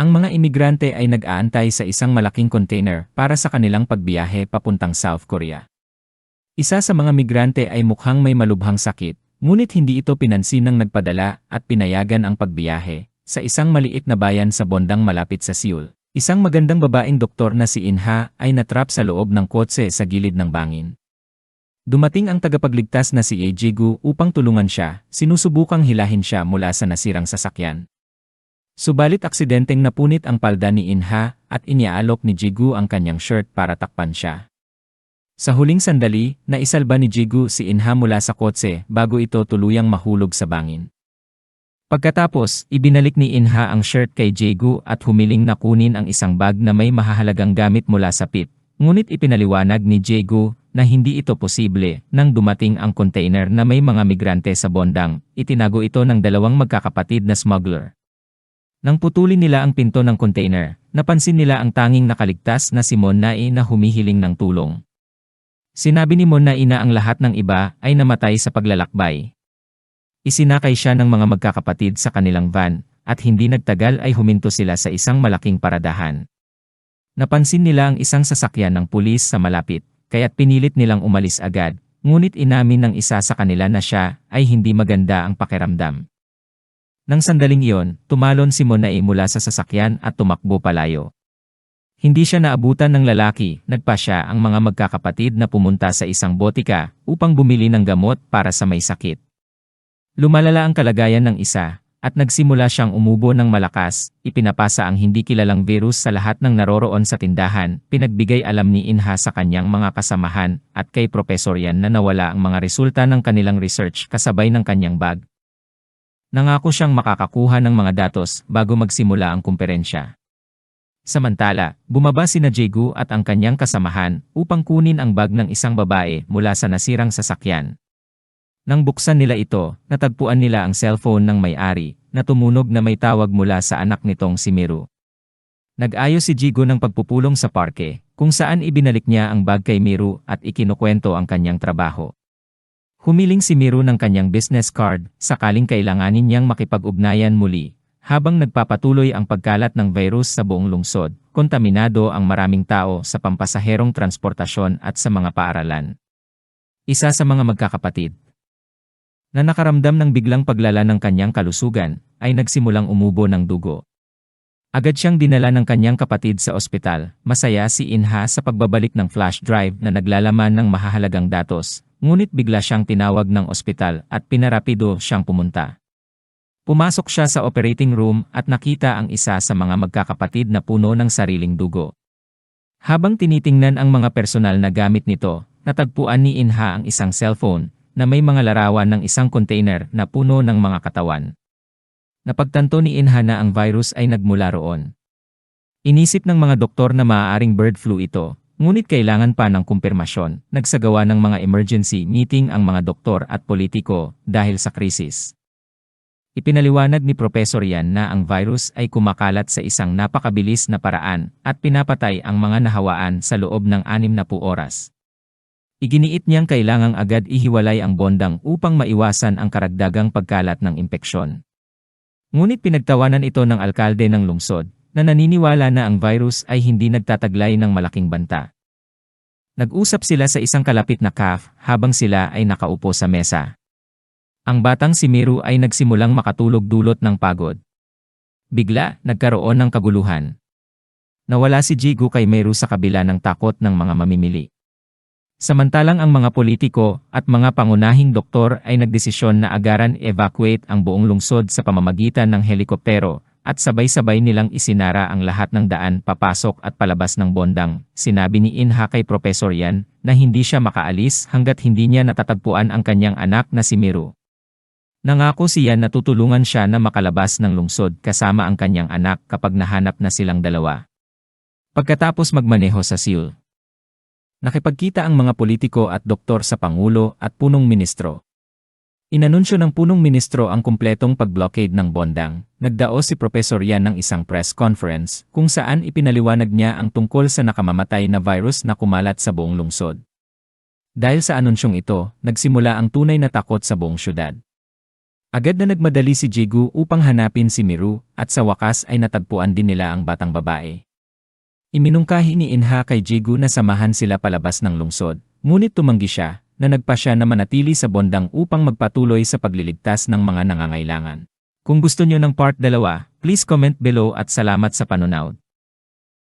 Ang mga imigrante ay nag-aantay sa isang malaking container para sa kanilang pagbiyahe papuntang South Korea. Isa sa mga migrante ay mukhang may malubhang sakit, ngunit hindi ito pinansin ng nagpadala at pinayagan ang pagbiyahe sa isang maliit na bayan sa bondang malapit sa Seoul. Isang magandang babaeng doktor na si Inha ay natrap sa loob ng kotse sa gilid ng bangin. Dumating ang tagapagligtas na si Ji-gu upang tulungan siya, sinusubukang hilahin siya mula sa nasirang sasakyan. Subalit aksidenteng napunit ang palda ni Inha at iniaalok ni Ji-gu ang kanyang shirt para takpan siya. Sa huling sandali, naisalba ni Ji-gu si Inha mula sa kotse bago ito tuluyang mahulog sa bangin. Pagkatapos, ibinalik ni Inha ang shirt kay Ji-gu at humiling na kunin ang isang bag na may mahahalagang gamit mula sa pit. Ngunit ipinaliwanag ni Ji-gu na hindi ito posible nang dumating ang container na may mga migrante sa bondang. Itinago ito ng dalawang magkakapatid na smuggler. Nang putulin nila ang pinto ng container, napansin nila ang tanging nakaligtas na si Mon-nae na humihiling ng tulong. Sinabi ni Mon-nae na ang lahat ng iba ay namatay sa paglalakbay. Isinakay siya ng mga magkakapatid sa kanilang van, at hindi nagtagal ay huminto sila sa isang malaking paradahan. Napansin nila ang isang sasakyan ng pulis sa malapit, kaya't pinilit nilang umalis agad, ngunit inamin ng isa sa kanila na siya ay hindi maganda ang pakiramdam. Nang sandaling iyon, tumalon si Mon-nae mula sa sasakyan at tumakbo palayo. Hindi siya naabutan ng lalaki, nagpasya ang mga magkakapatid na pumunta sa isang botika upang bumili ng gamot para sa may sakit. Lumalala ang kalagayan ng isa, at nagsimula siyang umubo ng malakas, ipinapasa ang hindi kilalang virus sa lahat ng naroroon sa tindahan, pinagbigay alam ni Inha sa kanyang mga kasamahan, at kay Professor Yan na nawala ang mga resulta ng kanilang research kasabay ng kanyang bag. Nangako siyang makakakuha ng mga datos bago magsimula ang kumperensya. Samantala, bumaba sina Ji-gu at ang kanyang kasamahan upang kunin ang bag ng isang babae mula sa nasirang sasakyan. Nang buksan nila ito, natagpuan nila ang cellphone ng may-ari na tumunog na may tawag mula sa anak nitong si Miru. Nag-ayos si Ji-gu ng pagpupulong sa parke, kung saan ibinalik niya ang bag kay Miru at ikinukwento ang kanyang trabaho. Humiling si Miru ng kanyang business card sakaling kailanganin niyang makipag-ugnayan muli. Habang nagpapatuloy ang pagkalat ng virus sa buong lungsod, kontaminado ang maraming tao sa pampasaherong transportasyon at sa mga paaralan. Isa sa mga magkakapatid na nakaramdam ng biglang paglala ng kanyang kalusugan ay nagsimulang umubo ng dugo. Agad siyang dinala ng kanyang kapatid sa ospital. Masaya si Inha sa pagbabalik ng flash drive na naglalaman ng mahahalagang datos. Ngunit bigla siyang tinawag ng ospital at pinarapido siyang pumunta. Pumasok siya sa operating room at nakita ang isa sa mga magkakapatid na puno ng sariling dugo. Habang tinitingnan ang mga personal na gamit nito, natagpuan ni Inha ang isang cellphone na may mga larawan ng isang container na puno ng mga katawan. Napagtanto ni Inha na ang virus ay nagmula roon. Inisip ng mga doktor na maaaring bird flu ito. Ngunit kailangan pa ng kumpirmasyon, nagsagawa ng mga emergency meeting ang mga doktor at politiko dahil sa krisis. Ipinaliwanag ni Professor Yan na ang virus ay kumakalat sa isang napakabilis na paraan at pinapatay ang mga nahawaan sa loob ng 60 oras. Iginiit niyang kailangang agad ihiwalay ang bondang upang maiwasan ang karagdagang pagkalat ng impeksyon. Ngunit pinagtawanan ito ng alkalde ng lungsod, na naniniwala na ang virus ay hindi nagtataglay ng malaking banta. Nag-usap sila sa isang kalapit na cafe habang sila ay nakaupo sa mesa. Ang batang si Miru ay nagsimulang makatulog dulot ng pagod. Bigla, nagkaroon ng kaguluhan. Nawala si Ji-gu kay Miru sa kabila ng takot ng mga mamimili. Samantalang ang mga politiko at mga pangunahing doktor ay nagdesisyon na agaran evacuate ang buong lungsod sa pamamagitan ng helikoptero, at sabay-sabay nilang isinara ang lahat ng daan papasok at palabas ng bondang. Sinabi ni Inha kay Professor Yan na hindi siya makaalis hanggat hindi niya natatagpuan ang kanyang anak na si Miru. Nangako si Yan na tutulungan siya na makalabas ng lungsod kasama ang kanyang anak kapag nahanap na silang dalawa. Pagkatapos magmaneho sa Seoul, nakipagkita ang mga politiko at doktor sa Pangulo at punong ministro. Inanunsyo ng punong ministro ang kumpletong pag-blockade ng bondang. Nagdaos si Professor Yan ng isang press conference kung saan ipinaliwanag niya ang tungkol sa nakamamatay na virus na kumalat sa buong lungsod. Dahil sa anunsyong ito, nagsimula ang tunay na takot sa buong syudad. Agad na nagmadali si Jigu upang hanapin si Miru at sa wakas ay natagpuan din nila ang batang babae. Iminungkahi ni Inha kay Jigu na samahan sila palabas ng lungsod, ngunit tumanggi siya na nagpa siya na manatili sa bondang upang magpatuloy sa pagliligtas ng mga nangangailangan. Kung gusto nyo ng part 2, please comment below at salamat sa panonood.